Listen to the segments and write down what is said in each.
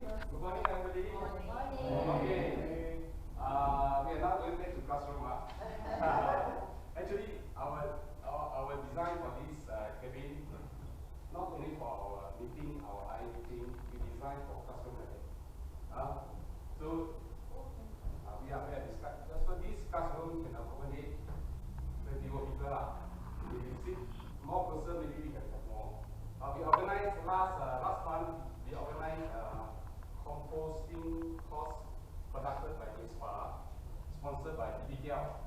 Good morning, everybody. Good morning. Okay. We are now going back to classroom. Actually, our design for this cabin, not only for our meeting, our eye meeting, we design for classroom like that. So we are discussing. So this classroom can accommodate 20 more people. If we sit more person, maybe we can have more. We organized last month. We organized composting course conducted by ISPA, sponsored by BBKL.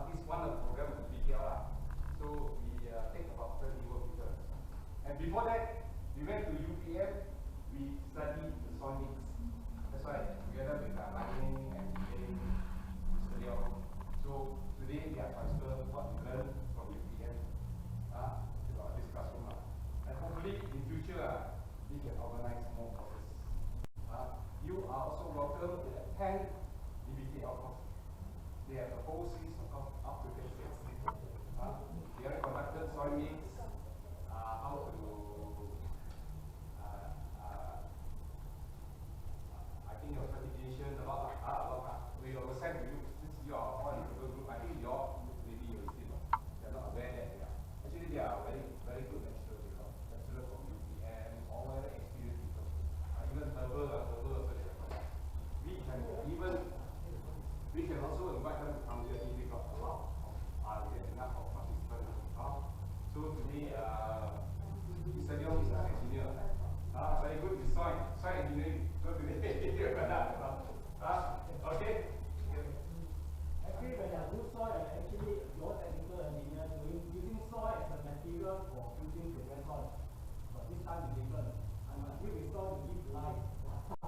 This is one of the programs of BBKL. So we take about 30 more people. And before that, we went to UPM. We studied the soil mix. That's why together with mining and engineering, Mr. Leong. So today we are transferred what we learned from UPM to this classroom. And hopefully in future we can organize more courses. You are also welcome to attend DBKL courses. They have the whole series of African states. They are conducted soil mix, how to I think your certification, a lot. We will send to you. Since you are all in the group, I think maybe you still they are not aware that they are. Actually, they are very, very good lecturers because lecturers from UPM, all very experienced people. Even herbal also they are from. We can also invite them to come here if we got a lot of enough of participants. So today, Mr. Leong is an engineer. Very good with soil engineering. So today, okay. Actually, when I do soil, actually your technical engineer using soil as a material for building the soil. But this time is different. I must give with soil to give life.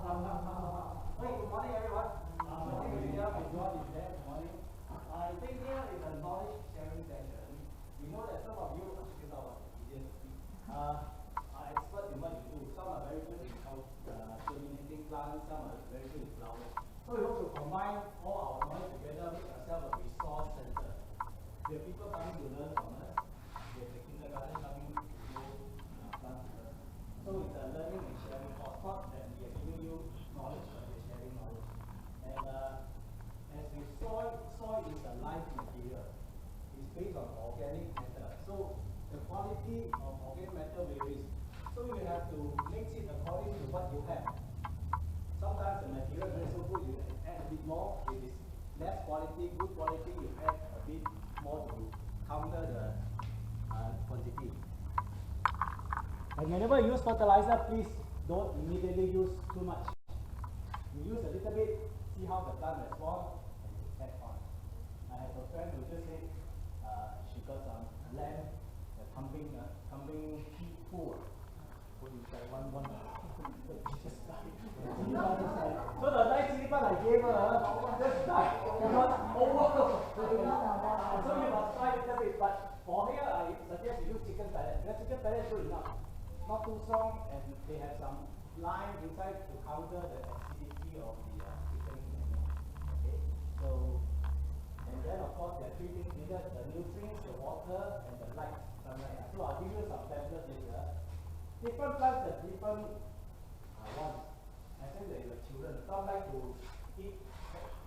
Hey, good morning, everyone. My name is Leah. My job is there. Good morning. I think here is a knowledge sharing session. We know that some of you are experts in what you do. Some are very good in germinating plants. Some are very good in flowers. So we hope to combine all our knowledge together, make ourselves a resource center. We have people coming to learn from us. We have the kindergarten coming to do plant with us. So it's a learning and sharing course. Not that we are giving you knowledge, but we are sharing knowledge. And as with soil is a life material. It's based on organic matter. So the quality of organic matter varies. So you have to mix it according to what you have. Sometimes the material is so good, you add a bit more. If it's less quality, good quality, you add a bit more to counter the quantity. And whenever you use fertilizer, please don't immediately use too much. You use a little bit, see how the plant responds, and you add on. I have a friend who just said she got some lamb, pumping pool. One. Just died. So the nice chili plant I gave her just died. Because so you must try a little bit. But for here, I suggest you use chicken pellet. Because chicken pellet is good enough. Not too strong, and they have some lime inside to counter the acidity of the chicken. Okay. So, and then of course there are three things needed: the nutrients, the water, and the light, sunlight. So I'll give you some pamphlets later. Different plants have different wants. I think there is the children. Some like to eat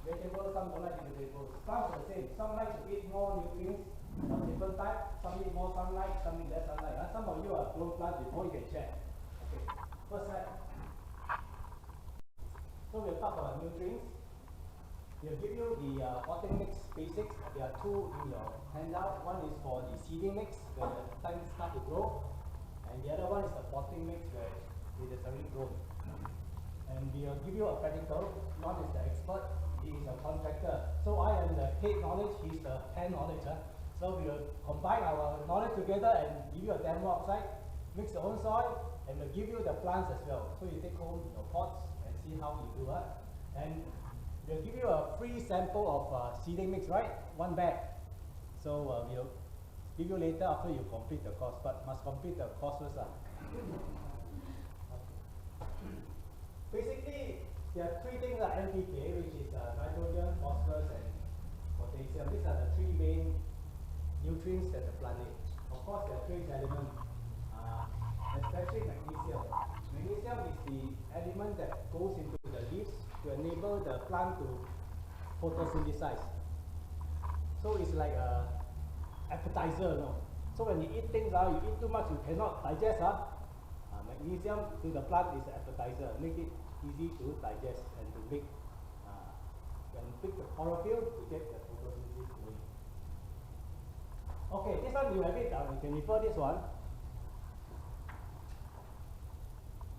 vegetables, some don't like to eat vegetables. Plants are the same. Some like to eat more nutrients of different type. Some need more sunlight, some need less sunlight. Some of you are grown plants before, you can check. Okay. First slide. So we'll talk about nutrients. We'll give you the potting mix basics. There are two in your handout. One is for the seeding mix, where the plants start to grow. And the other one is the potting mix where it is already grown. And we will give you a practical. One is the expert, he is a contractor. So I am the head knowledge, he's the hand knowledge. So we will combine our knowledge together and give you a demo outside, mix your own soil, and we'll give you the plants as well. So you take home your pots and see how you do it. And we'll give you a free sample of seeding mix, right? One bag. So we'll give you later after you complete the course, but must complete the course first. Basically, there are three things like NPK, which is nitrogen, phosphorus, and potassium. These are the three main nutrients that the plant needs. Of course, there are trace elements. especially magnesium. Magnesium is the element that goes into the leaves to enable the plant to photosynthesize. So it's like a appetizer, no? So when you eat things, you eat too much, you cannot digest. Magnesium to the plant is an appetizer, make it easy to digest and to make, when you pick the chlorophyll, to get the photosynthesis going. Okay, this one you have it, you can refer this one.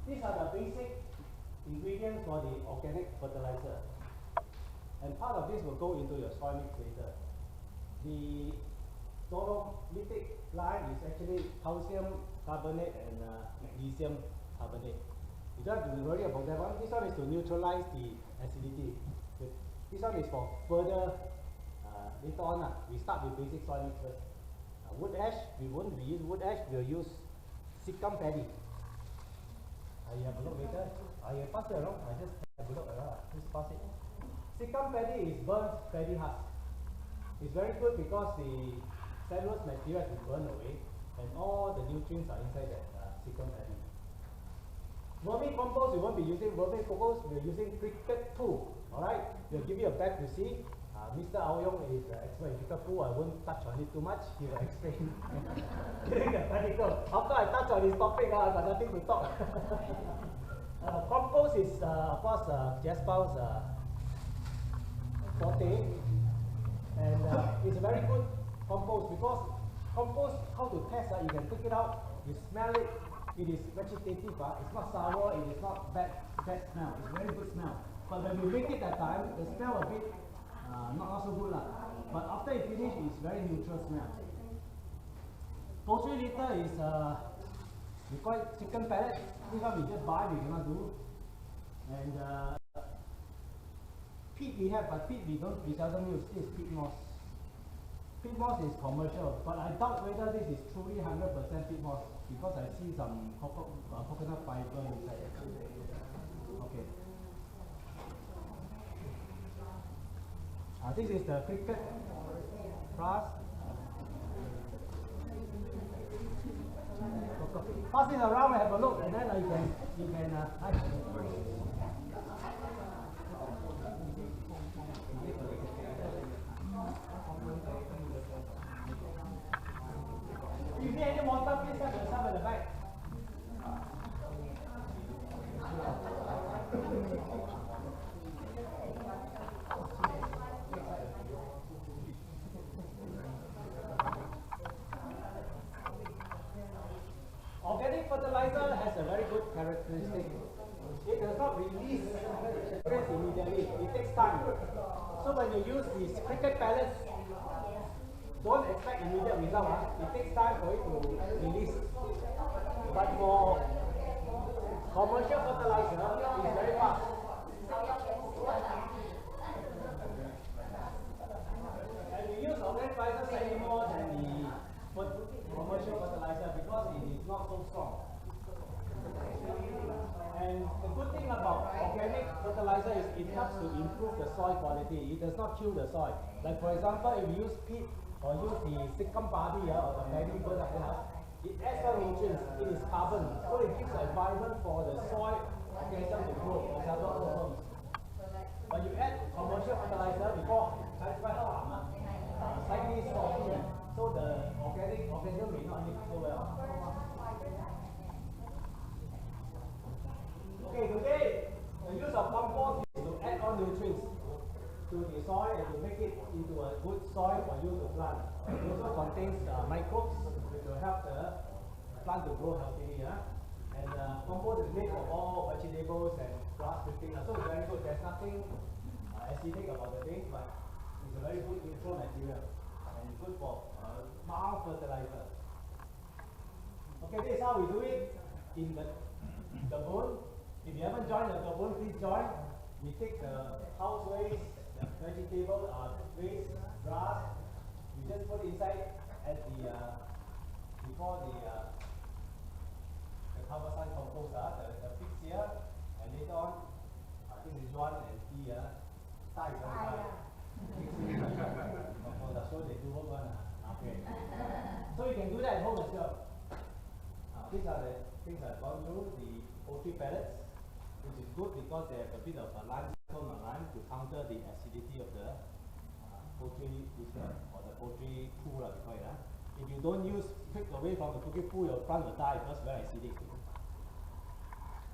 These are the basic ingredients for the organic fertilizer. And part of this will go into your soil mix later. The dolomitic lime is actually calcium carbonate and magnesium carbonate. You don't have to worry about that one. This one is to neutralize the acidity. This one is for further later on. We start with basic soil mix first. Wood ash, we won't use wood ash, we'll use sikkim paddy. You have a look later. You pass it around. I just have a look around. Just pass it. Sikkim paddy is burnt paddy husk. It's very good because the cellulose material has been burned away and all the nutrients are inside that sikkim paddy. Vermicompost, we won't be using vermicompost, we're using cricket poo. Alright? We'll give you a bag to see. Mr. Ao Yong is expert in cricket poo. I won't touch on it too much. He will explain during the practical. After I touch on this topic, I've got nothing to talk. Compost is, of course, Jasper's forte. And it's a very good compost because compost, how to test, you can take it out, you smell it, it is vegetative, it's not sour, it is not bad smell, it's very good smell. But when we make it that time, the smell a bit not so good. But after it finish, it's very neutral smell. Poultry litter is, we call it chicken pellet. This one we just buy, we cannot do. And peat we have, but peat we seldom use. This is peat moss. Peat moss is commercial, but I doubt whether this is truly 100% peat moss because I see some coconut fiber inside. Okay. This is the cricket grass. Pass it around and have a look, and then you can if you need any water, please have yourself at the back. Organic fertilizer has a very good characteristic. It does not release nutrients immediately. It takes time. So when you use these cricket pellets, don't expect immediate result. It takes time for it to release. But for commercial fertilizer, it's very fast. And we use organic fertilizer slightly more than the commercial fertilizer because it is not so strong. And the good thing about organic fertilizer is it helps to improve the soil quality. It does not kill the soil. Like for example, if you use peat or use the sikkim paddy or the paddy burn up there, it adds some nutrients. It is carbon, so it gives an environment for the soil organism to grow. For example, worms. But you add commercial fertilizer before slightly soft, so the organic organism may not live so well. Okay, today the use of compost is to add on nutrients to the soil and to make it into a good soil for you to plant. It also contains microbes which will help the plant to grow healthily. And compost is made of all vegetables and grass clippings, so it's very good. There's nothing acidic about the thing, but it's a very good neutral material and it's good for mild fertilizer. Okay, this is how we do it in the bone. If you haven't joined the bone, please join. We take the house waste, the vegetable waste, grass, we just put it inside at the before the cumbersome compost, the pigs here, and later on, I think this one and the ties on the compost, so they do work one. Okay. So you can do that at home as well. These are the things I've gone through, the poultry pellets, which is good because they have a bit of a limestone or lime to counter the acidity of the poultry or the poultry poo, we call it. If you don't use quick away from the poultry poo, your plant will die because it's very acidic.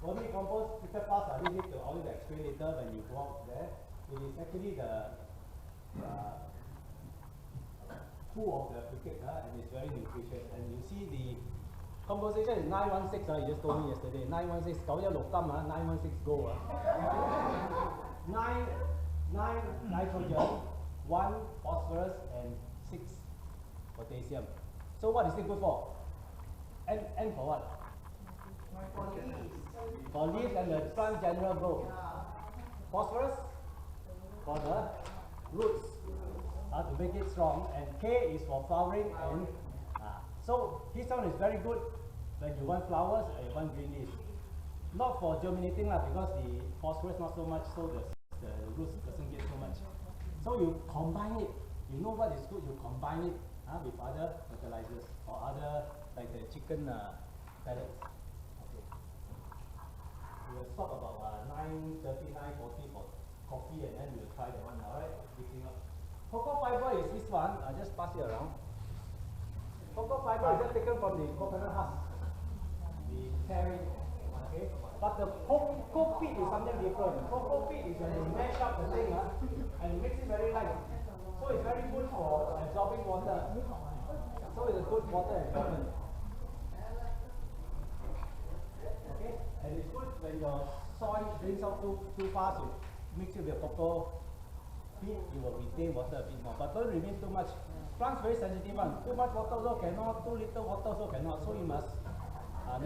Body compost, filter parts, I will need to always explain later when you go out there. It is actually the poo of the cricket, and it's very nutritious. And you see the composition is 916, you just told me yesterday. 916, 916 gold. 9 nitrogen, 1 phosphorus, and 6 potassium. So what is it good for? And for what? For leaves and the plant general growth. Phosphorus for the roots to make it strong, and K is for flowering. And so this one is very good when you want flowers and you want green leaves. Not for germinating because the phosphorus not so much, so the roots doesn't get so much. So you combine it. You know what is good, you combine it with other fertilizers or other, like the chicken pellets. Okay. We will stop about 9:30, 9:40 for coffee, and then we will try that one. Alright, mixing up. Cocoa fiber is this one. I'll just pass it around. Cocoa fiber is just taken from the coconut husk, the tearing. Okay, but the cocoa peat is something different. Cocoa peat is when you mash up the thing and it makes it very light. So it's very good for absorbing water. So it's a good water absorbent. Okay, and it's good when your soil drains out too fast. You mix it with cocoa peat, you will retain water a bit more. But don't remain too much. Plants very sensitive one. Too much water also cannot. Too little water also cannot. So you must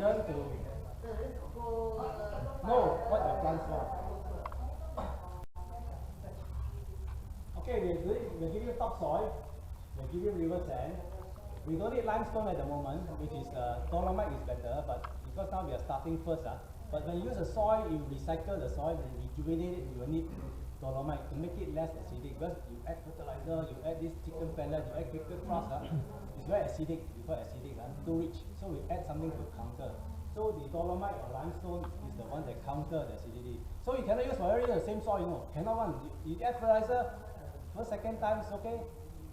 learn to know what your plants want. Okay, we'll give you topsoil, we'll give you river sand. We don't need limestone at the moment, which is dolomite is better, but because now we are starting first. But when you use the soil, you recycle the soil and rejuvenate it, you will need dolomite to make it less acidic. Because you add fertilizer, you add this chicken pellet, you add cricket crust, it's very acidic, too rich. So we add something to counter. So the dolomite or limestone is the one that counter the acidity. So you cannot use for everything the same soil, cannot one. You add fertilizer, first, second time is okay.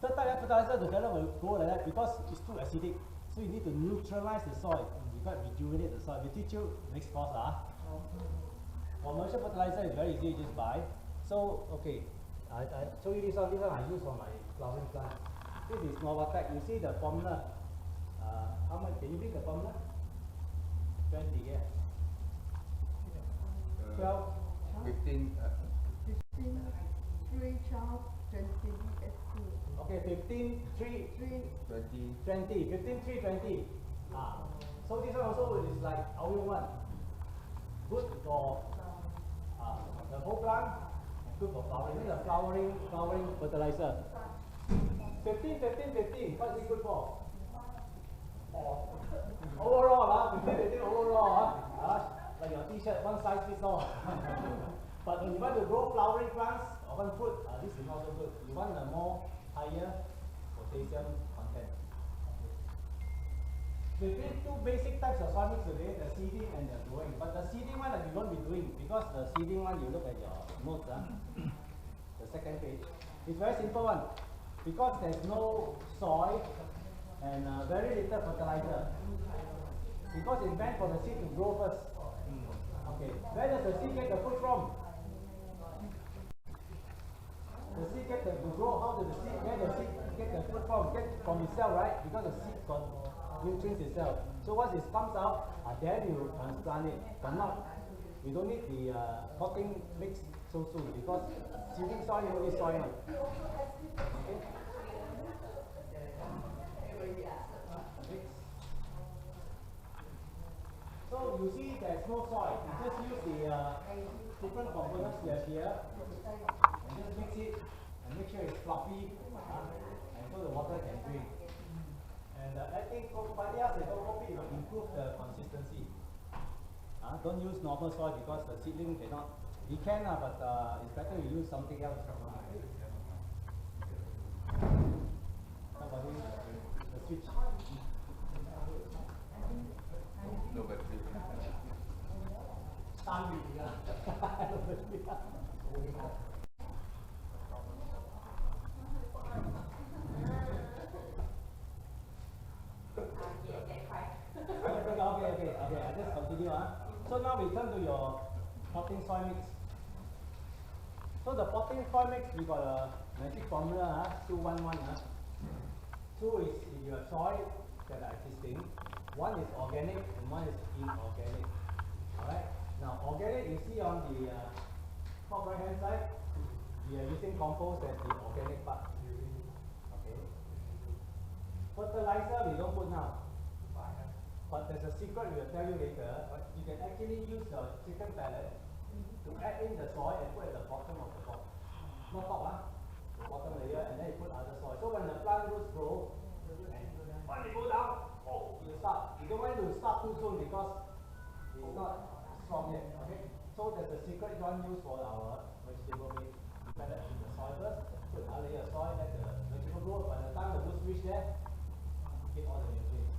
Third time add fertilizer, the pellet will go like that because it's too acidic. So you need to neutralize the soil. You got to rejuvenate the soil. We teach you next course. Commercial fertilizer is very easy, you just buy. So okay, I show you this one. This one I use for my flowering plant. This is Novatec. You see the formula. How much? Can you read the formula? 20, yeah. 12, 15, 15, 3, 12, 20, okay, 15, 3, 20. 20. 15, 3, 20. So this one also is like our one. Good for the whole plant, good for flowering. This is a flowering fertilizer. 15, 15, 15. What is it good for? Overall, 15, 15 overall. Like your t-shirt, one size fits all. But when you want to grow flowering plants or want fruit, this is not so good. You want a more higher potassium content. We did two basic types of soil mix today, the seeding and the growing. But the seeding one we won't be doing because the seeding one, you look at your notes, the second page. It's very simple one. Because there's no soil and very little fertilizer. Because it's meant for the seed to grow first. Okay, where does the seed get the food from? The seed get to grow. How does the seed get the food from? Get from itself, right? Because the seed got nutrients itself. So once it comes out, then you transplant it. But not, we don't need the potting mix so soon because seeding soil, you only soil. Okay. So you see there's no soil. You just use the different components we have here and just mix it and make sure it's fluffy and so the water can drain. And I think Padias and cocoa peat will improve the consistency. Don't use normal soil because the seedling cannot. You can, but it's better you use something else. Somebody, the switch. No battery. Okay. I just continue. So now we turn to your potting soil mix. So the potting soil mix, we got a magic formula, 2-1-1. 2 is if you have soil that are existing, 1 is organic and 1 is inorganic. Alright? Now organic you see on the top right hand side, we are using compost as the organic part. Okay. Fertilizer we don't put now. But there's a secret we will tell you later. But you can actually use the chicken pellet to add in the soil and put at the bottom of the pot. Not top, the bottom layer, and then you put other soil. So when the plant roots grow, when they go down, you start. You don't want to start too soon because it's not strong yet. Okay? So there's a secret one used for our vegetable mix. You pellet in the soil first, put another layer of soil, let the vegetable grow. By the time the roots reach there, get all the nutrients.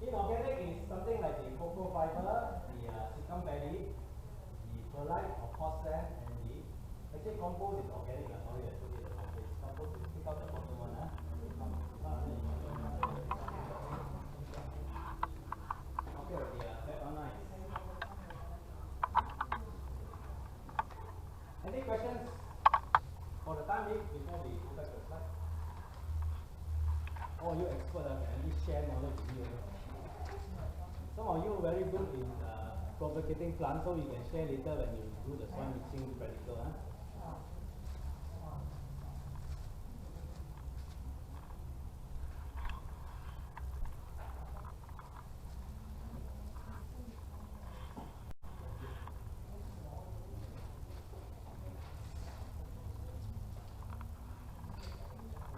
Inorganic is something like the cocoa fiber, the sicum belly, the perlite or coarse sand, and the actually compost is organic. Sorry, I put it the wrong place. Compost is pick out the bottom one. Okay, that one nice. Any questions for the time being before we go back to the slide? Oh, you expert, can at least share knowledge with you. Some of you very good in propagating plants, so you can share later when you do the soil mixing practical.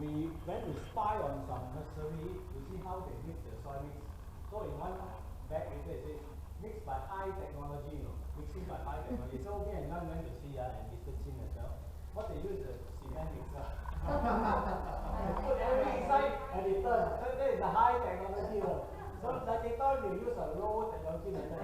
We went to spy on some nursery to see how they mix the soil mix. So in one bag later it says mixed by high technology, mixing by high technology. So me and Nan went to see and Mr. Chin as well. What they use is a cement mixer. Put everything inside and it turns. So that is the high technology. So like they thought you use a low technology method.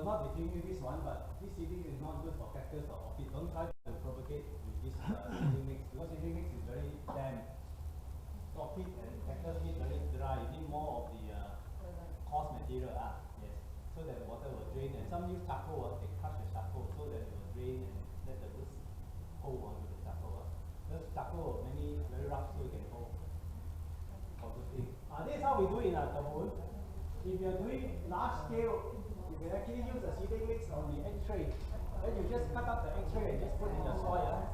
Not giving you this one, but this seedling is not good for cactus or orchid. Don't try to propagate with this seedling mix because seedling mix is very damp. Orchid and cactus need very dry. You need more of the coarse material. Yes, so that the water will drain. And some use charcoal. They crush the charcoal so that it will drain and let the roots hold onto the charcoal. Because charcoal many very rough, so you can hold for good thing. This is how we do it in our Kabul. If you are doing large scale, you can actually use a seedling mix on the egg tray. Then you just cut up the egg tray and just put in the soil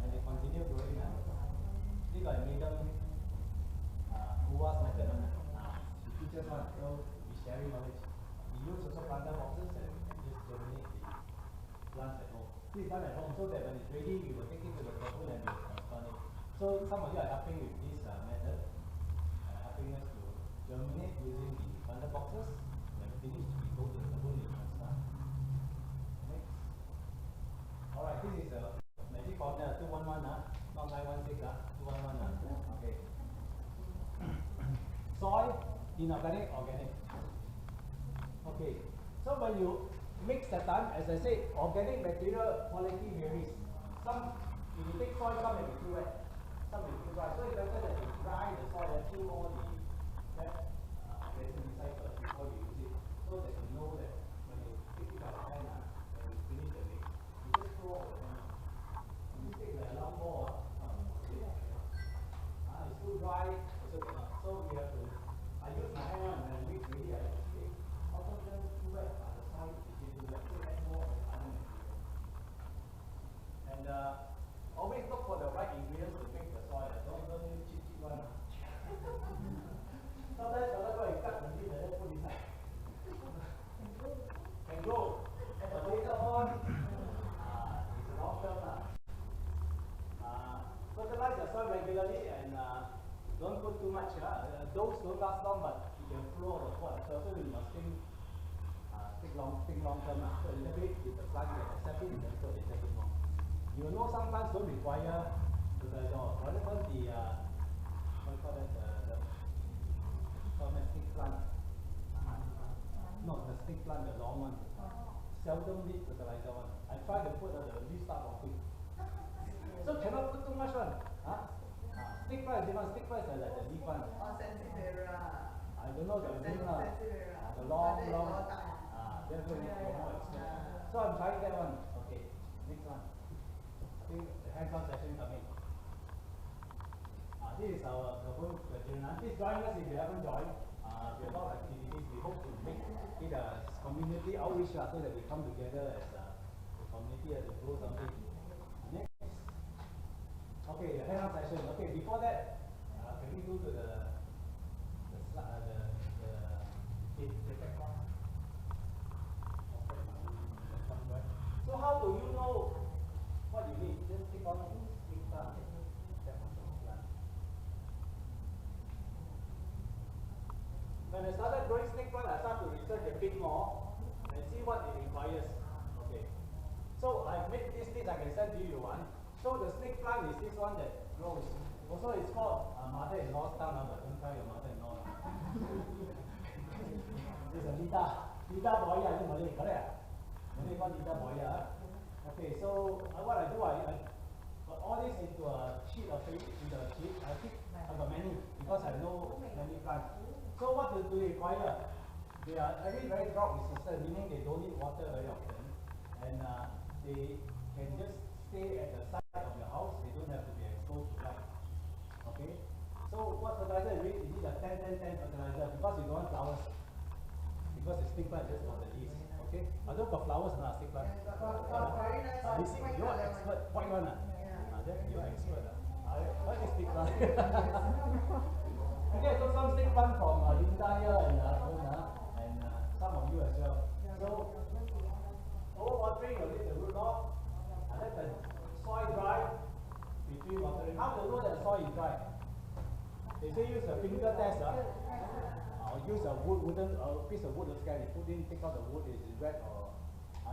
and they continue growing. This is a medium UAS method. The teachers one, so we sharing knowledge. We use also planter boxes and just germinate the plants at home. This is done at home so that when it's ready, we will take it to the Kabul and we will transplant it. So some of you are helping with this method, helping us to germinate using the planter boxes. When finished, we go to the Kabul and transplant. Next. Alright, this is a magic formula 211, not 916, 211. Okay. Soil, inorganic, organic. Okay. So when you mix the time, as I said, organic material quality varies. Some, if you take soil, some may be too wet, some may be too dry. So it's better that you dry the soil and kill all the wet resin inside first before you use it, so that you know that when you pick it up hand, when you finish the mix, you just throw out the hand. You take like a long ball, it's too dry, also cannot. So we have to, I use my hand and when I mix ready, I take out of them too wet, the soil is too wet, so add more of the other material. And always look for the right ingredients to make the soil. Don't use cheap one. much. Those don't last long, but you can flow the pot as well. So you must think long term. So a little bit, if the plant can accept it, then so they take it more. You know, some plants don't require fertilizer. For example, the what you call that, the stick plant. No, the stick plant, the long one. Seldom need fertilizer one. I try to put the leaf start rotting. So cannot put too much one. Stick plant is different. Stick plant is like the leaf one. I don't know the name the long. That's what you more expensive. So I'm trying that one. Okay, next one. I think the hands-on session coming. This is our whole journal. Please join us if you haven't joined. We have a lot of activities. We hope to make it a community outreach so that we come together as a community to grow something. Next. Okay, the hands-on session. Okay, before that, can we go to the back one? So how do you know what you need? Just click on stick plant. When I started growing snake plant, I started to research a bit more and see what it requires. Okay. So I made this list, I can send to you one. So the snake plant is this one that grows. Also it's called mother-in-law's tongue, but don't tell your mother-in-law. This is a Lita boya in Malay, correct? Malay called Lita boya. Okay, so what I do, I put all this into a sheet of paper, I've got many, because I know many plants. So what do they require? They are very drought resistant, meaning they don't need water very often, and they can just stay at the side of your house. They don't have to be exposed to light. Okay. So what fertilizer you need a 10-10-10 fertilizer because you don't want flowers. Because the stick plant just for the leaves. Okay. I don't got flowers in our stick plant. Very nice. You see, you're an expert. White one. You're an expert. What is stick plant? Okay, so some stick plant from Hyundai and some of you as well. So, overwatering will leave the root off, and let the soil dry between watering. How to know that the soil is dry? They say use a finger test. Or use a piece of wood scan. You put in, take out the wood, is it wet or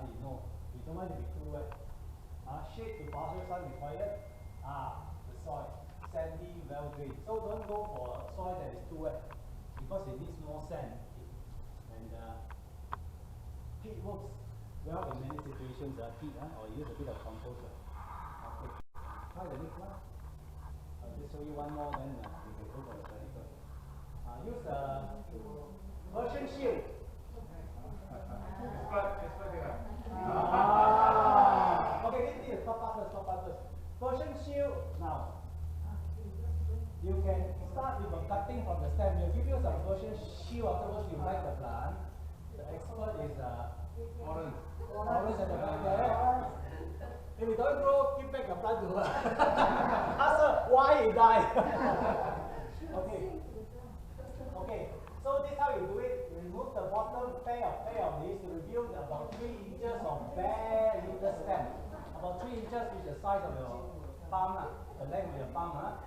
you know. You don't want it to be too wet. Shade to partial sun required. The soil. Sandy, well drained. So don't go for soil that is too wet because it needs more sand. And peat works well in many situations. Peat, or use a bit of compost. Okay. Try the next one. I'll just show you one more, then we can go for the practical. Use the version shield. Okay, this is stop part first. Version shield now. You can start with a cutting from the stem. We'll give you some version shield afterwards you like the plant. The expert is Orange at the back there. If you don't grow, give back the plant to her. Ask her why he died. Okay. So this is how you do it. Remove the bottom pair of leaves to reveal about 3 inches of bare little stem. About 3 inches is the size of your palm, the length of your palm.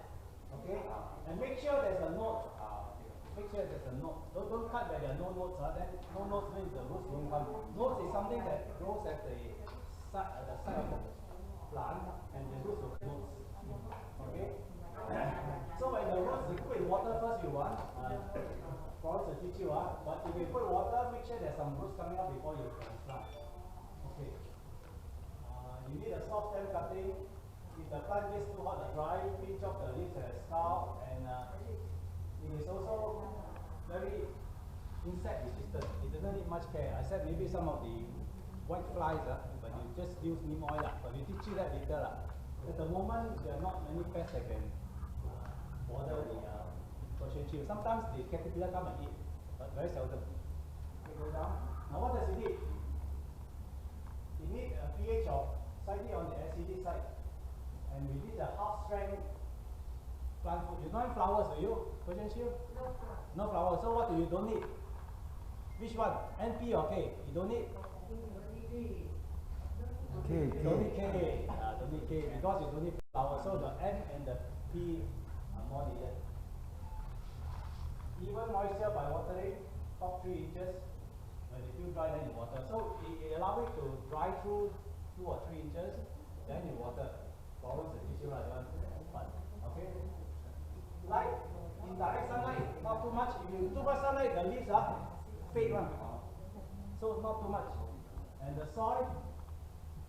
Okay, and make sure there's a note. Don't cut where there are no notes. Then no notes means the roots won't come. Notes is something that grows at the side of the plant, and the roots will notes. Okay. So when the roots, you put in water first. You want. Flowers will teach you. But if you put water, make sure there's some roots coming up before you transplant. Okay. You need a soft stem cutting. If the plant gets too hot or dry, pinch off the leaves and scalp, and it is also very insect resistant. It doesn't need much care. I said maybe some of the white flies, but you just use neem oil. But we teach you that later. At the moment, there are not many pests that can bother the Persian shield. Sometimes the caterpillar come and eat, but very seldom. Okay, go down. Now what does it need? It needs a pH of slightly on the acidic side. And we did a half strength plant food. You don't have flowers, do you? Persian shield? No flowers. So what do you don't need? Which one? NP or K? You don't need? K. Don't need K. Don't need K because you don't need flowers. So the N and the P are more needed. even moisture by watering, top 3 inches. When it feel dry, then you water. So it allows it to dry through 2 or 3 inches, then you water. Problems the issue like that. But okay. Light, indirect sunlight, not too much. If you too much sunlight, the leaves are fade one. So not too much. And the soil,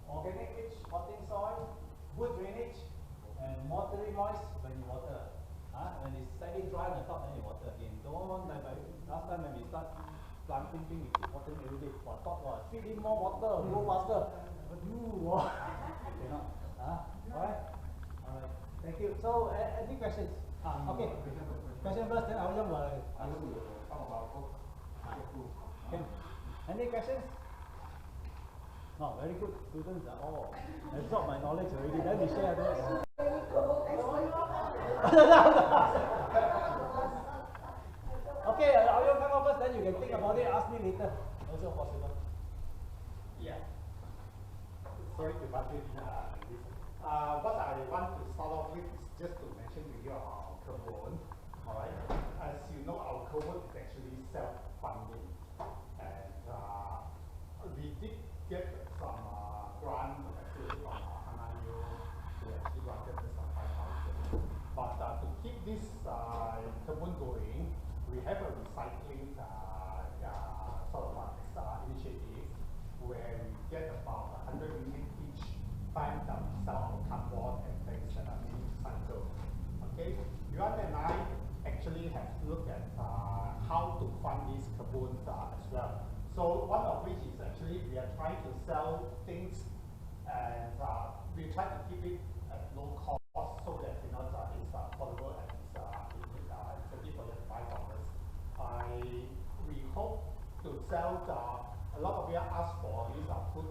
organic rich potting soil, good drainage, and moderately moist when you water. When it's slightly dry on the top, then you water again. Don't want like last time when we start planting things, we keep watering every day. For top, feed in more water, grow faster. But you, cannot. Alright? Alright. Thank you. So, any questions? Okay. Question first, then I'll talk about book. Any questions? No, very good. Students are all absorb my knowledge already. Then we share this. Okay, I'll come up first, then you can think about it, ask me later. Also possible. Yeah. Sorry to butt in this. What I want to start off with is just to mention to you our Kursus. Alright. As you know, our Kursus is actually self-funding. And we did get some grant actually from tanaman who actually granted us some 5,000. But to keep this Kursus going, we have a recycling sort of initiative where we get about 100 ringgit each time that we sell our cardboard and things that are being recycled. Okay, Yuan and I actually have looked at how to fund these Kursus as well. So one of which is actually we are trying to sell things and we try to keep it at low cost so that it's affordable and it's easy for you to buy from us. We hope to sell a lot of you ask for these food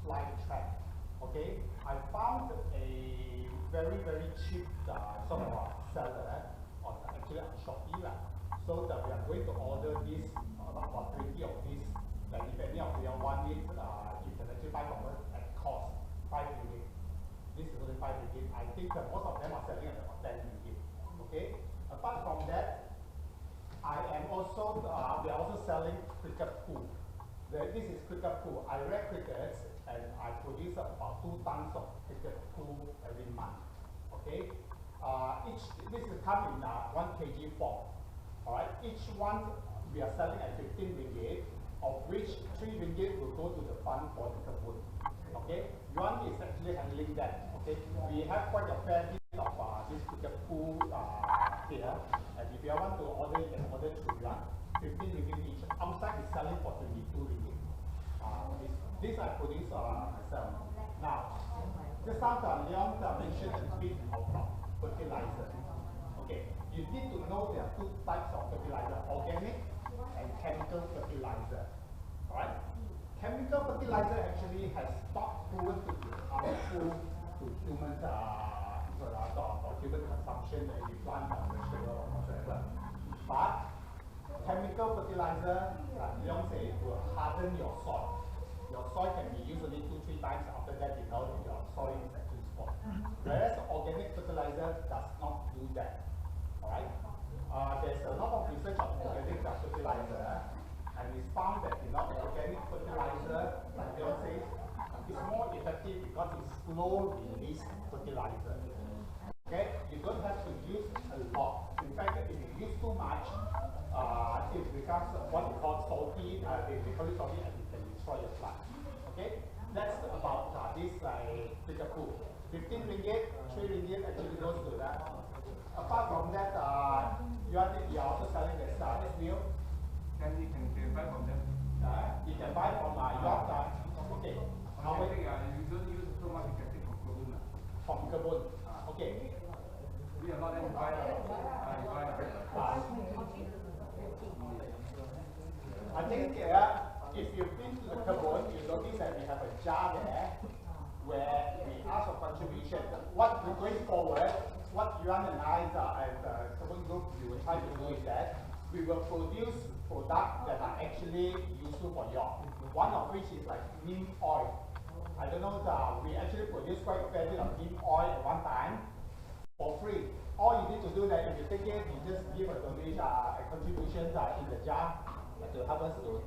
fly trap. Okay, I found a very cheap sort of seller on Shopee so that we are going to order this about 20 of these. Like if any of you want it, you can actually buy from us at cost 5 ringgit. This is only 5 ringgit. I think most of them are selling at about 10 ringgit. Okay. Apart from that, I am also we are also selling cricket pool. This is cricket pool. I rear crickets and I produce about 2 tons of cricket pool every month. Okay. This is come in 1 kg form. All right. Each one we are selling at 15 ringgit, of which 3 ringgit will go to the fund for the Kursus. Okay. Yuan is actually handling that. Okay. We have quite a fair bit of this cricket pool here, and if you want to order, you can order through Yuan. 15 ringgit each. Outside is selling for 22 ringgit. This I produce myself. Now, just now Leon mentioned a bit about fertilizer. Okay, you need to know there are 2 types of fertilizer: organic and chemical fertilizer. Alright? Chemical fertilizer actually has not proven to be harmful to human human consumption if you plant vegetable or whatever. But chemical fertilizer, like Leon said, will harden your soil. Your soil can be used only 2-3 times. After that, you know that your soil is actually spoiled. Whereas organic fertilizer does not do that. Alright? There's a lot of research on organic fertilizer, and it's found that organic fertilizer, like Leon says, is more effective because it's slow release fertilizer. Okay? You don't have to use a lot. In fact, if you use too much, it becomes what we call salty. They call it salty and it can destroy your plant. Okay? That's about this cricket pool. 15 ringgit, 3 ringgit actually goes to that. Apart from that, you are also selling this meal. You can buy from them. You can buy from York. Okay. How much? You don't use so much, you can take from Kursus. From Kursus. Okay. We are not able to buy I think if you've been to the Kursus, you notice that we have a jar there where we ask for contribution. What we're going forward, what Yuan and I as the Kursus group we will try to do is that we will produce products that are actually useful for you. One of which is like neem oil. I don't know, we actually produce quite a fair bit of neem oil at one time for free. All you need to do that if you take it, you just give a donation, a contribution in the jar to help us to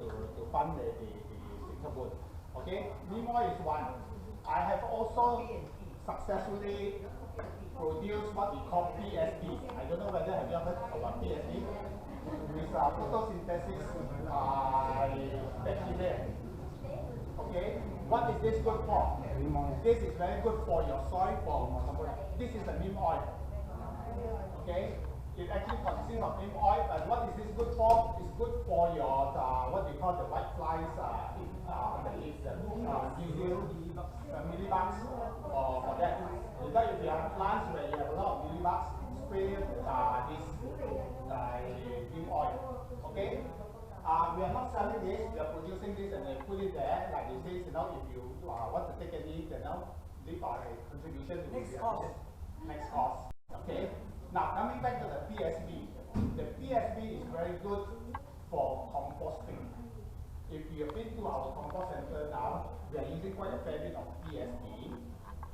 fund the boat. Okay, Nemo is one. I have also successfully produced what we call PSP. I don't know whether have you heard about PSP. It's photosynthesis bacteria. Okay, what is this good for? This is very good for your soil. This is the neem oil. Okay, it actually consists of neem oil, and what is this good for? It's good for your what we call the white flies on the leaves, millibugs for that. Because if you have plants where you have a lot of millibugs, spray this neem oil. Okay. We are not selling this, we are producing this and they put it there. Like you say, if you want to take any, leave a contribution to next cost. Next cost. Okay. Now coming back to the PSB. The PSB is very good for composting. If you have been to our compost center now, we are using quite a fair bit of PSB,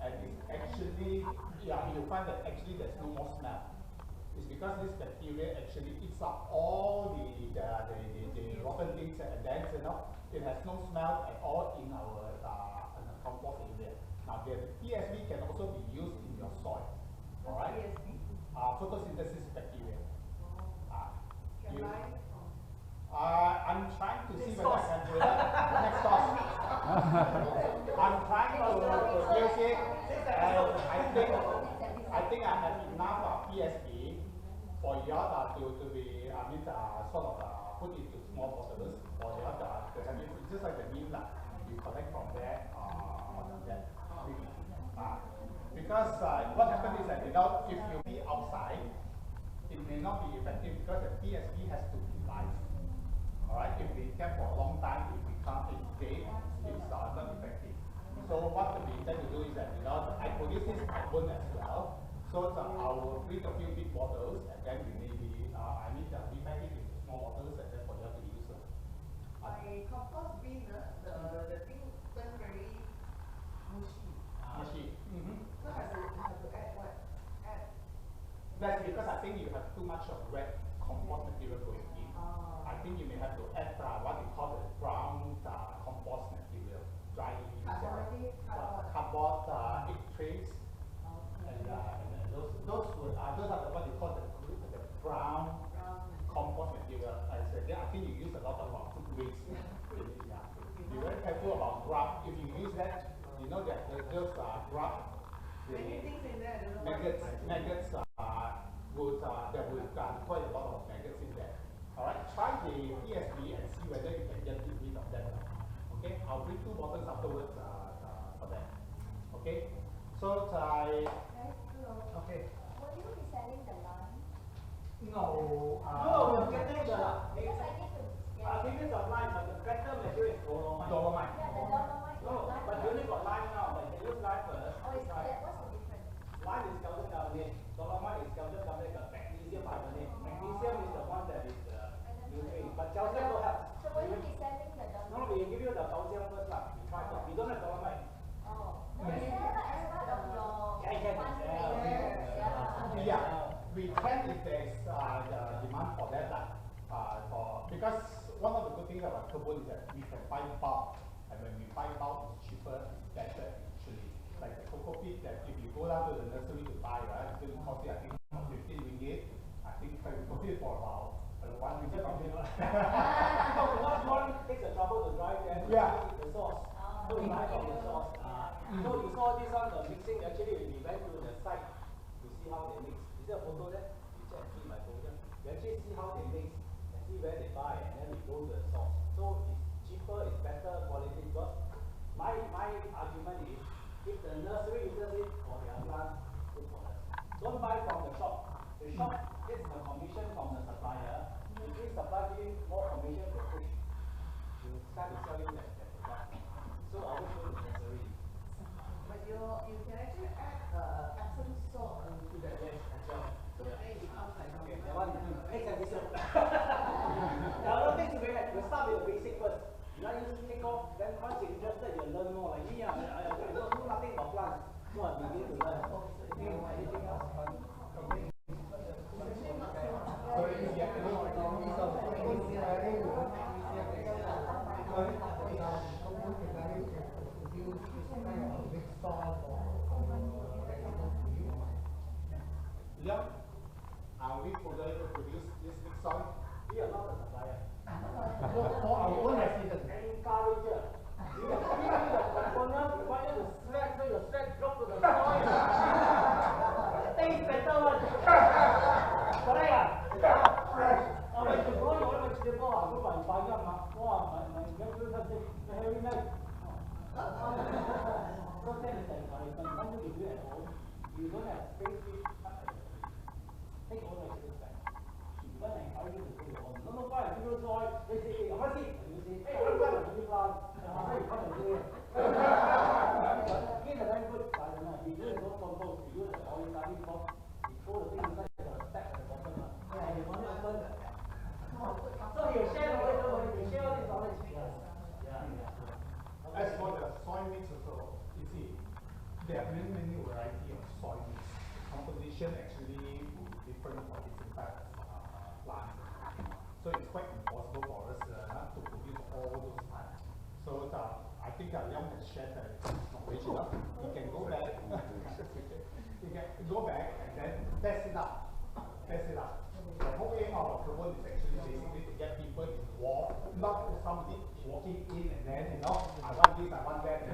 and it's actually, you find that actually there's no more smell. It's because this bacteria actually eats up all the rotten things, and then it has no smell at all in our in the compost area. Now the PSB can also be used in your soil. All right. Photosynthesis bacteria. I'm trying to see whether I can do that. Next course. I'm trying to produce it, and I think I have enough PSB for you to be, sort of put into small bottles for you just like the neem you collect from there on that. Because what happens is that if you be outside, it may not be effective because the PSB has to be live. Alright, if we kept for a long time, it's dead, it's not effective. So what we intend to do is that I produce this at home as well. So I will bring a few big bottles, and then we maybe repack it into small bottles, and then for you to use it. My compost bin, the thing turned very mushy. Mushy. So I have to add what? That's because I think you have too much of red compost material going in. I think you may have to add what we call the brown compost material, dry leaves, cardboard egg trays, and those are what you call the brown compost material. I think you use a lot of food waste. Be very careful about grub. If you use that, that those grub, many things in there. I don't know maggots there will quite a lot of maggots in there. Alright, try the PSB and see whether you can get rid of that. Okay, I'll bring 2 bottles afterwards for that. Okay, so okay. Will you be selling the lime? No, No, we're getting the Because I need to get figures of lime, but the better material is dolomite. Dolomite. yeah, the dolomite. No, but you only got lime now, but you can use lime first. Oh, is that, what's the difference? Lime is calcium carbonate, dolomite is calcium carbonate, magnesium carbonate. Magnesium is the one that is nutrient, but calcium will help. So will you be selling the dolomite? No, we give you the calcium first lah. We try first. We don't have dolomite. Oh, no, is that as part of your one rate? We can if there is the demand for that because one of the good things about carbon is that we can buy bulk, and when we buy bulk, it's cheaper, it's better actually. Like the cocoa peat that if you go down to the nursery to buy, right, it's going to cost you I think 15 ringgit. I think we got it for about 1 ringgit. One takes the trouble to dry them. The sauce. So we buy from the sauce. So you saw this one, the mixing. Actually, we went to the site to see how they mix. Is there a photo there? You check, see my photo. We actually see how they mix and see where they buy, and then we go to the source. So it's cheaper, it's better quality. Because my argument is, if the nursery uses it for their plants, good for us. Don't buy from the shop. The shop gets the commission from the supplier. If the supplier gives more commission, they push. You start to sell you that product. So I will go to the nursery. But you can actually add Epsom salt to that. Yes, that's right. So then it becomes like Okay, that one makes a difference. The other thing is we start with the basic first. You like to take off, then once you're interested, you learn more. Like me, I don't know nothing about plants. So I begin to learn. Anything else? Yeah. Are we going to produce this mixed soil? We are not the supplier. For our own residents. Encourager. You are giving the component, you want you to sweat, so your sweat drop to the soil. Taste better one. Correct ah? When you grow your own vegetable, go by baja, wow, my grandfather said, very nice. So that is the encouragement. One you do at home, you don't have space to take all the vegetables back. You want to encourage you to do your own. No, why? You do soil. They say, hey, how much it? You say, hey, how much it? You plant. How much you come and do it? Again, the very good gardener. He do his own compost. He do the oil gardening box. He throw the thing inside the stack at the bottom. And he want it open. So he'll share knowledge over it. He'll share all his knowledge. As for the soil mix also, you see, there are many variety of soil mix. Composition actually will be different for different types of plants. So it's quite impossible for us not to produce all those types. So I think Leong has shared that knowledge enough. You can go back, you can go back and then test it out. Test it out. The whole aim of Kursus is actually basically to get people involved, not somebody walking in and then, I want this, I want that,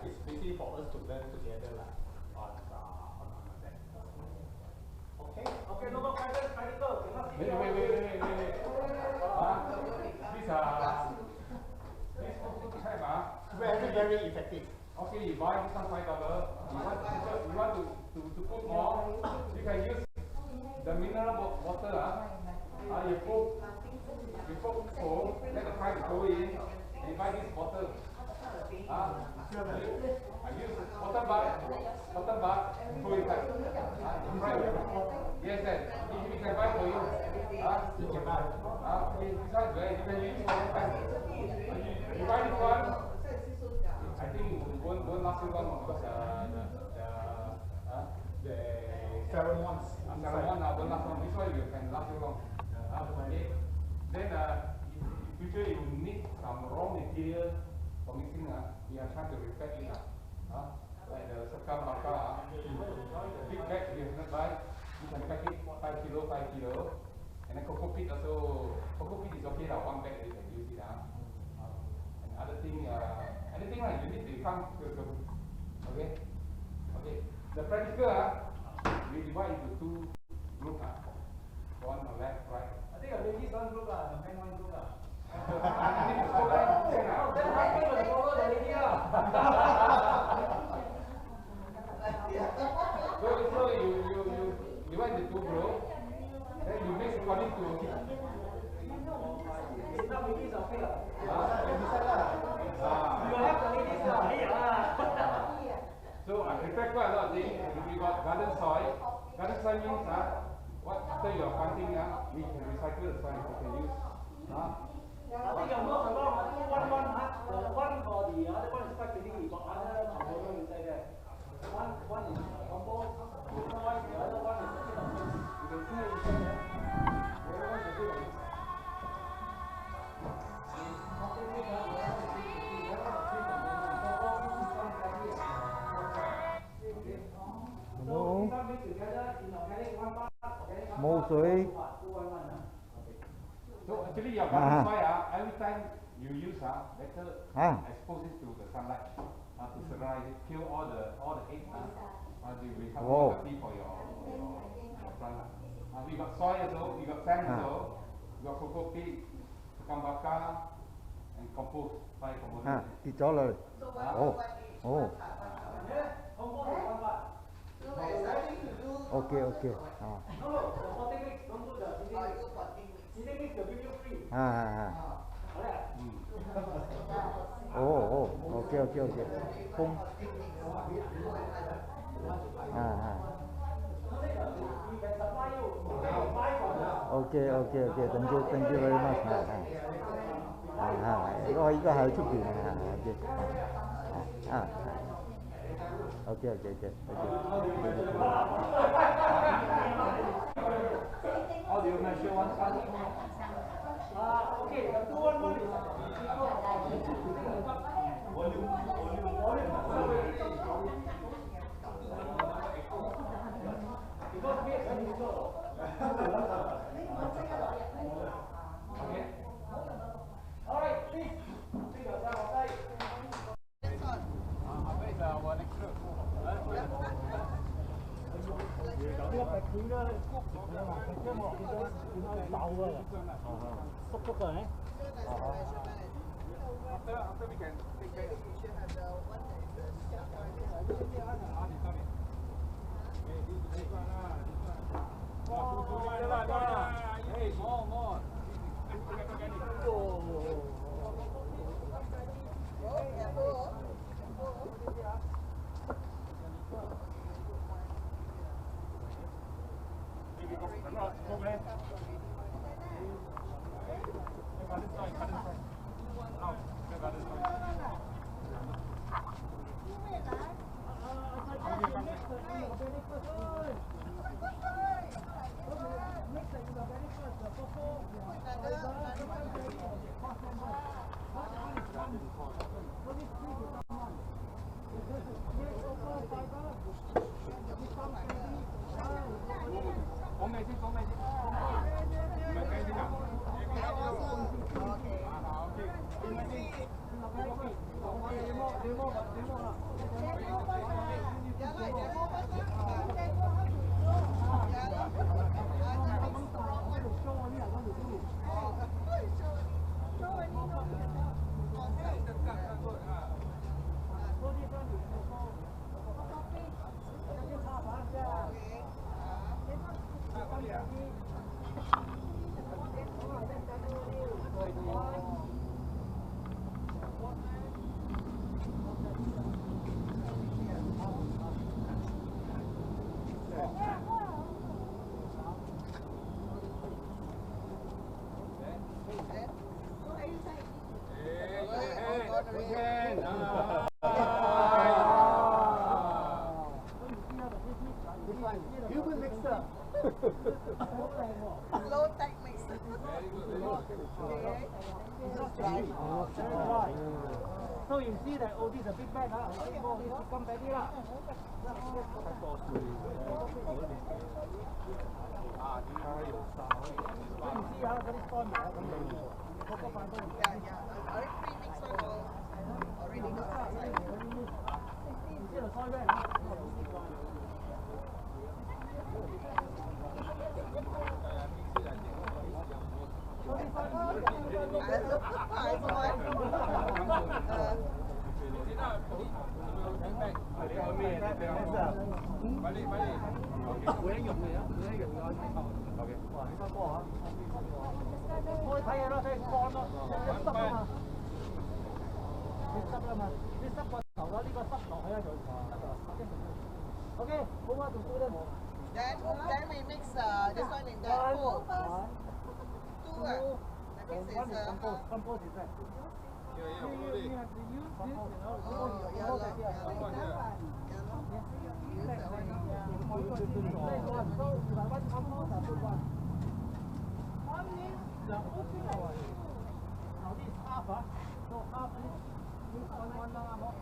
It's basically for us to learn together on that. Okay? Okay, no more questions, practical. Cannot see Wait. This have Very, very effective. okay, you buy this one $5. You want to put more, you can use the mineral water. You put foam, let the pipe go in, and you buy this bottle. I use cotton bud, throw it back. Yes, we can buy for you. You can buy. This one is very, you can use for one time. You buy this one, I think it won't last you long because The pheromones. Pheromone won't last long. This one you can last you long. Okay. Then in future you need some raw material for mixing. We are trying to respect it. Like the sekam bakar, big bag you have not buy. You can pack it 5 kilo, and then cocoa peat also. Cocoa peat is okay lah. One bag you can use it. And other thing like you need to come to okay. The practical we divide into two groups. One on left, right. I think a ladies one group, the men one group. I need to follow that. Then I think we'll follow the lady. So you divide the two groups. Then you mix according to. It's not ladies, okay. You will have the ladies. So I prepare quite a lot of things. We got garden soil. Garden soil means after you're planting, we can recycle the soil we can use. I think you're most along. One for the other one is quite unique. We got other components inside there. One is compost, the other one is you can see it inside there. The other one is a bit of Mô suối. So actually your garden soil, every time you use, better expose it to the sunlight to sterilize it, kill all the eggs. We have quality for your plant. We got soil also, we got sand also, we got cocoa peat, sekam bakar, and compost, 5 components. Thì cho lời. Ok. No, the potting mix, don't do the seeding mix will give you free. Correct? Ok. Không. We can supply you. We can buy from us. Ok. Thank you very much. 이거 할 준비. Okay. How do you measure one ton? Okay, the 211 is After we can take care. Hey, more. Human mixer. Low tech mixer. So you see that oh this is a big bag become ready lah. So you see how very strong Already pre-mixed one already got outside. You see the soil bag? Okay, move on to student. Then we mix this one in that bowl. Two. That means One is it's compost. Compost is that. Oh, Now this is half, so half is one now.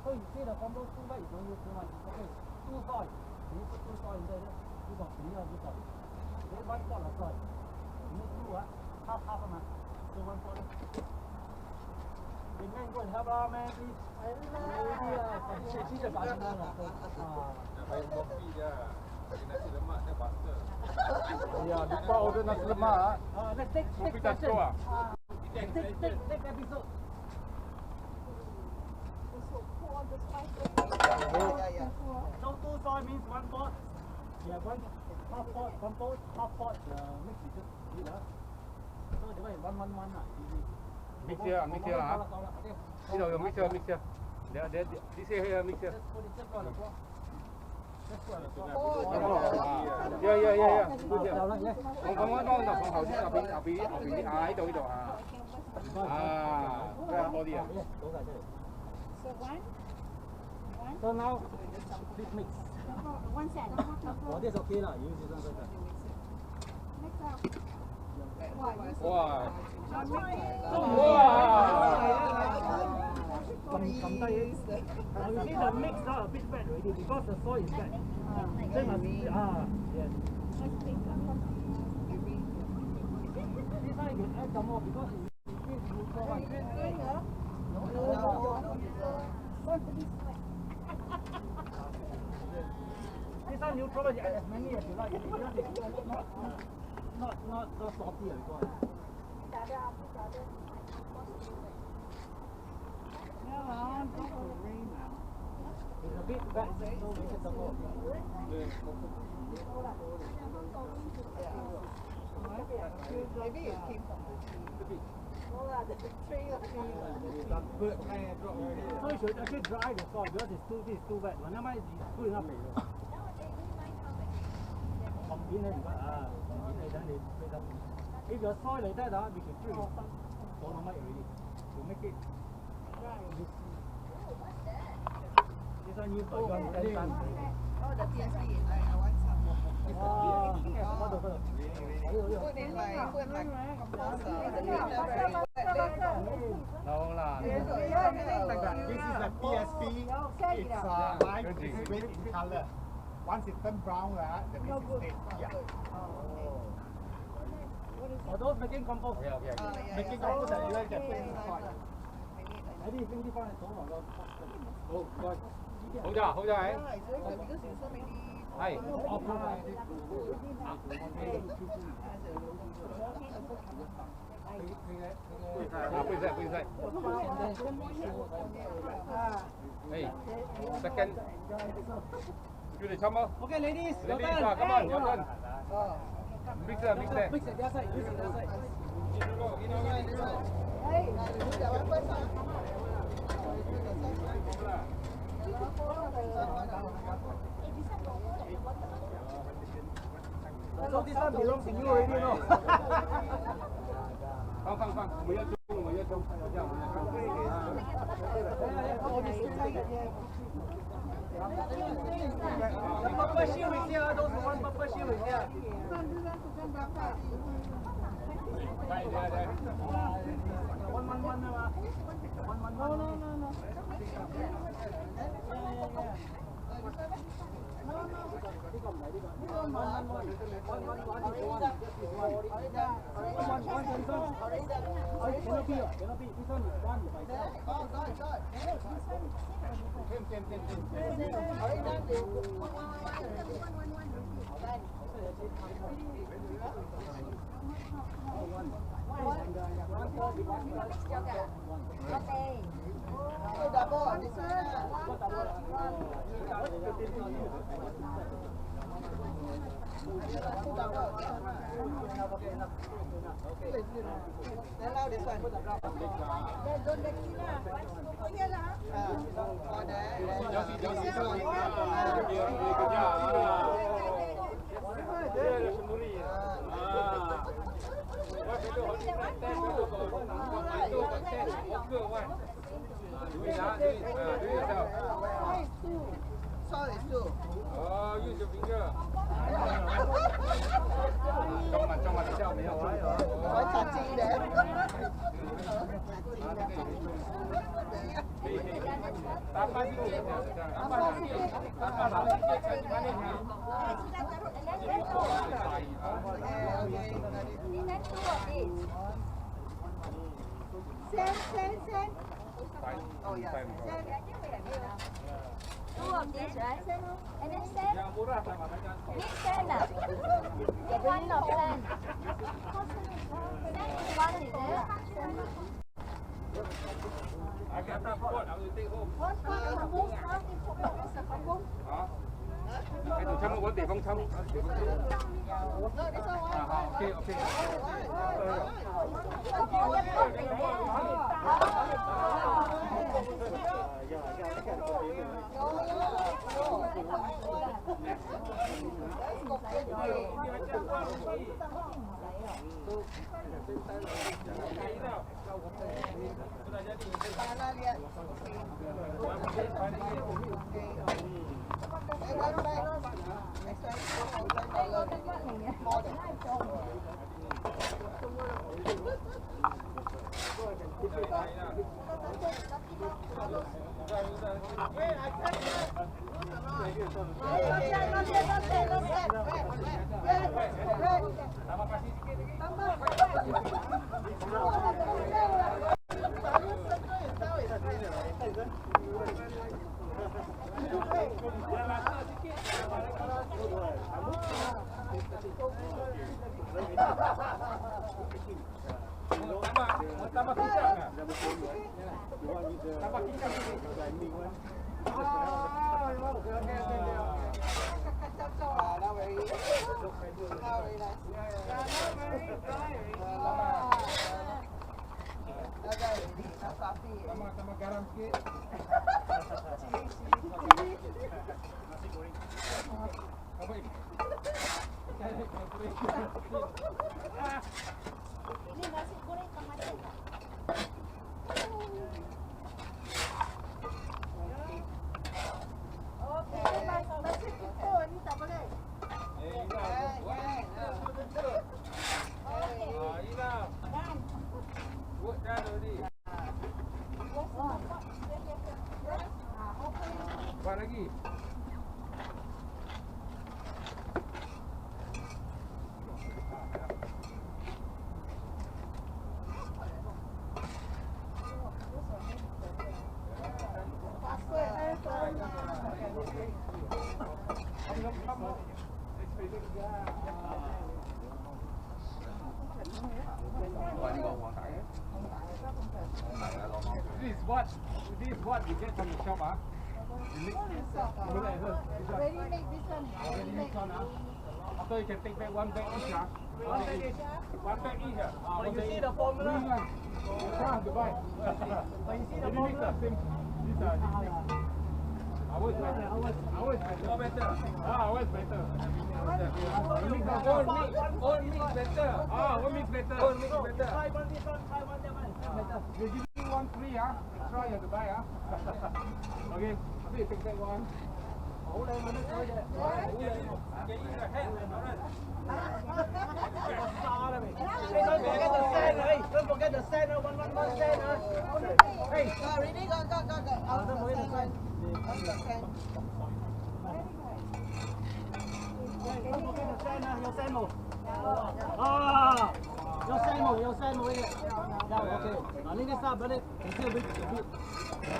So you see the compost two bag, you don't use too much. Okay, two soil. You put two soil in there. You got three of this soil. Then one pot of soil. You need two, half, so one pot. Then go and help man, please. She's a bad man. Nasi lemak dan butter. Ya, lupa order nasi lemak. Let's take session. Take episode. So two soil means one pot. Yeah, one half pot compost, half pot mix it just eat. So divide it 1-1-1 easy. Mix here. You know, mix here. This here, mix here. Just put it just on the floor. Just put on the floor. Yeah. Come on, Con phòng hậu ở bên ai đâu ra body à. So one. So now please mix. One set. Oh, this okay lah. Use this one first. Mix out. Wow. You see the mix are a bit wet already because the soil is wet. Then must be yes. This one you can add some more because it is neutral one. This one you probably add as many as you like. Because it's not salty as well. It's a bit wet, so vegetable. Maybe it came from the tree. The tree of trees. So you should actually dry the soil because this is too wet. Whenever it's good enough, from in then they split up. If your soil like that, we should drill dynamite already to make it dry. This one you put on 10 tons. Oh, the TSP. I want some. Put in my compost. The cleaner very wet. No lah. This is the PSP. It's light, it's red in color. Once it turns brown, the means it's dead. Yeah. For those making compost, making compost that you like that put in the soil. I think you find it all. Oh, God. Hold on, eh? Yeah, it's very good because there's so many. Hi. Put inside. Hey, second. You the chummer? Okay, ladies, Come on, your turn. Mix it. Mix it, the other side, use it the other side. Hey, do that one first. So this one belongs to you already, no? Fang. 我要种，这样。The purple shield is here, those who want purple shield is here. Then now this one. Salt is two. Oh, use your finger. Trong mặt sao mày không? Có chả chi đấy. Same. Oh yeah. Two of these, right? And then sand. Need sand. Get one of sand. Sand is one, is it? I can transport. I will take home. Cái tụi chăm có để không chăm. Ok. Hey, Tambah kicap kan? Tambah kicap ni. Now very nice. Tambah garam sikit. Apa ini? Ini nasi goreng kemarin. Nasi kita ni tak boleh. Ina. Buat dah tadi. Buat lagi. This is what you get from the shop, ah. Ready make this one. Ready mix one, ah. After you can take back one bag each, ah. One bag each, ah. But you see the formula? Goodbye. But you see the Ready mix, formula? ah. Same. This, ours better. Ours better. Better. Ours better. All mix better. All mix better. All mix better. Try one this one, try one that one. They give you one free, ah. Extra you have to buy, ah. Okay. After you take that one. Hổ lên mà nó chơi vậy. Hey, don't forget the sand, hey, don't forget the sand, one sand, hey. Ready, go. Don't forget the sand. On the sand. Don't forget the sand, your sand màu. Your sand màu đi. Yeah, okay. Now, lên cái sao bớt đi, mình chưa biết.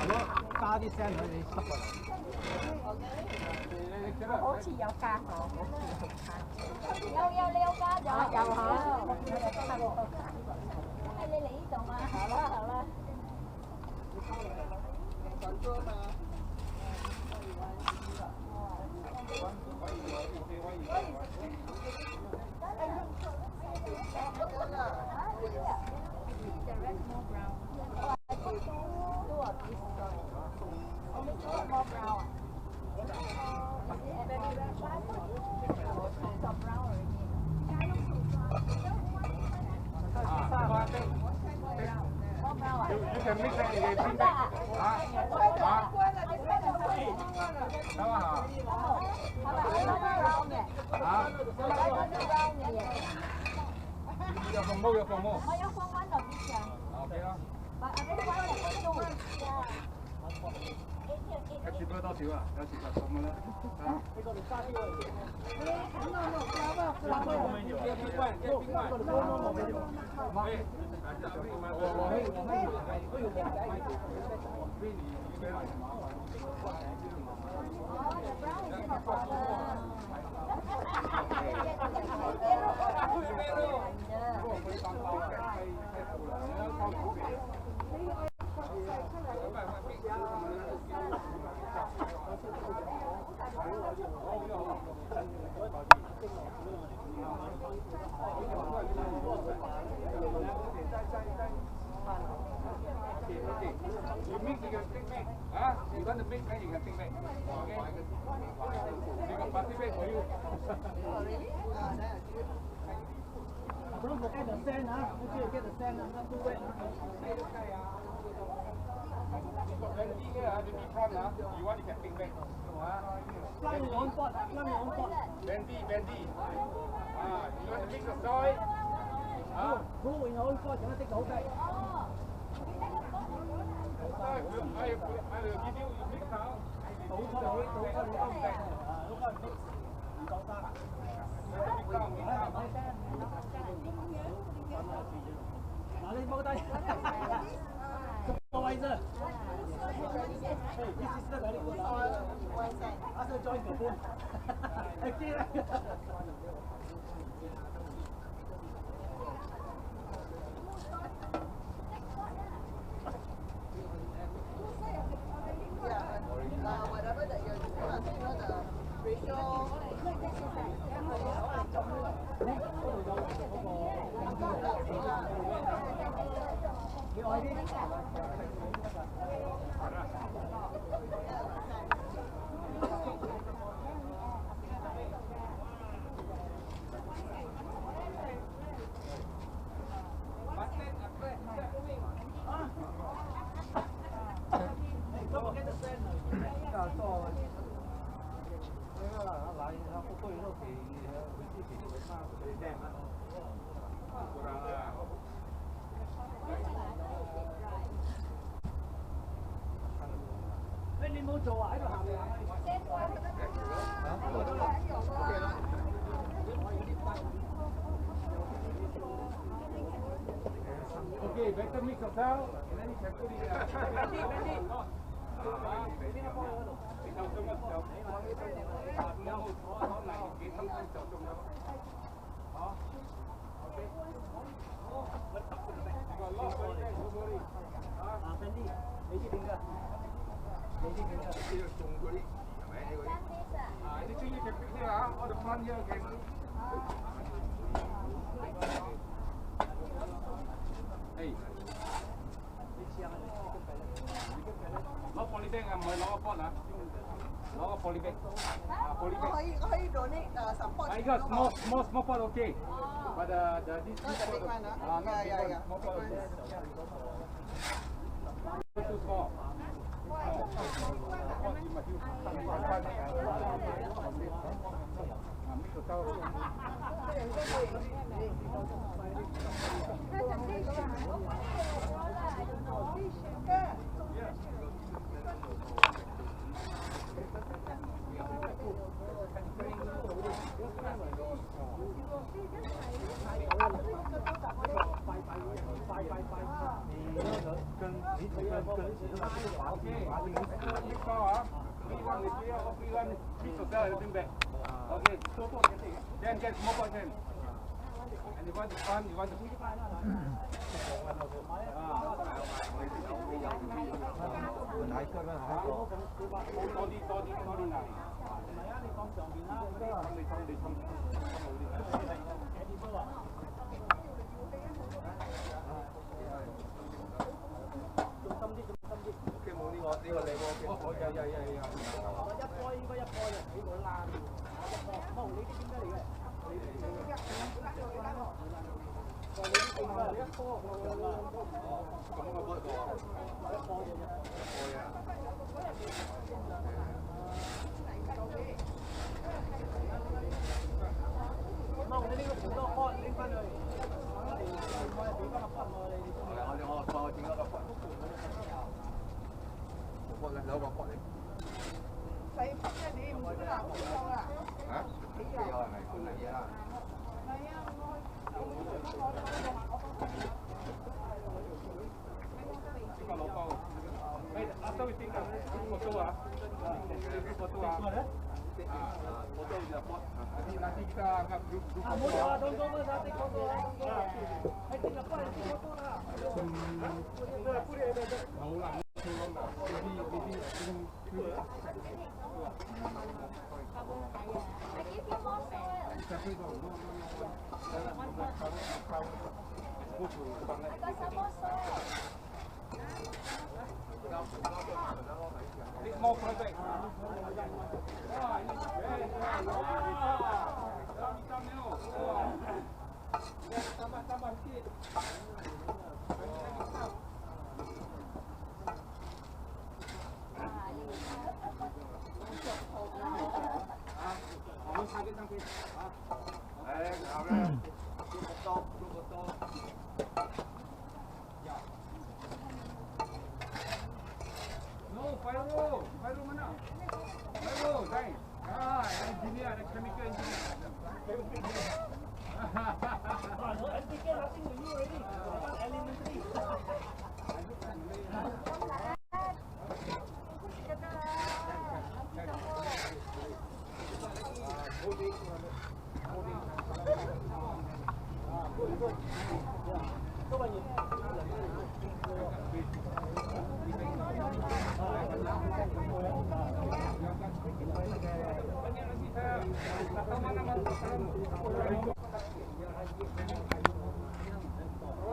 Đó, pha啲 sand 佢哋濕啊。好似有加河，有撩加咗，有嚇。係你嚟呢度嘛？好啦。Còn cua mà. The rest more brown. Oh, I put two of this. More brown. Very red. But I put some brown already. More brown. You can mix that in a big bag. Your from more. I just want one of this here. Okay lah. But I just want like two. Yeah. Flexible 多少啊？有時實咁嘅啦。呢個你揸啲喎。You mix, you can take back. You want to mix, then you can take back. Okay? We got plastic bag for you. Oh, really? Don't forget the sand, make sure you get the sand, not too wet. You got plenty here, baby prawn, you want, you can take back. Plant your own pot, Bendy. You want to mix the soil? Grow in your own pot, you want to take the whole bag. I will give you mix now. Now let's go down. Supervisor. Hey, this is the very good. Ask her join the phone. Okay. 你冇做啊？喺度行嚟行去。Okay, better mix yourself, and then you can put it. Anything you can put here, all the front here can. Hey. Nó polybag à, mời nó pot hả? Nó polybag. Polybag. 可以 donate support. I got small pot okay. But the this Not the big one, not big one, small pot okay. Too small. Okay, then get more portion. And you want the fun, you want the nanti kita angkat grup. More project. Tambah sikit. Sakit. Betul. No, Fairo mana? Fairo, Zain. Engineer, the chemical engineer. SPK nothing to you already. Elementary.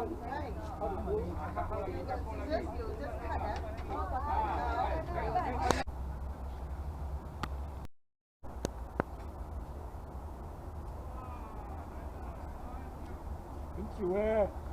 Right. You got scissors, you just cut that. 很久哎。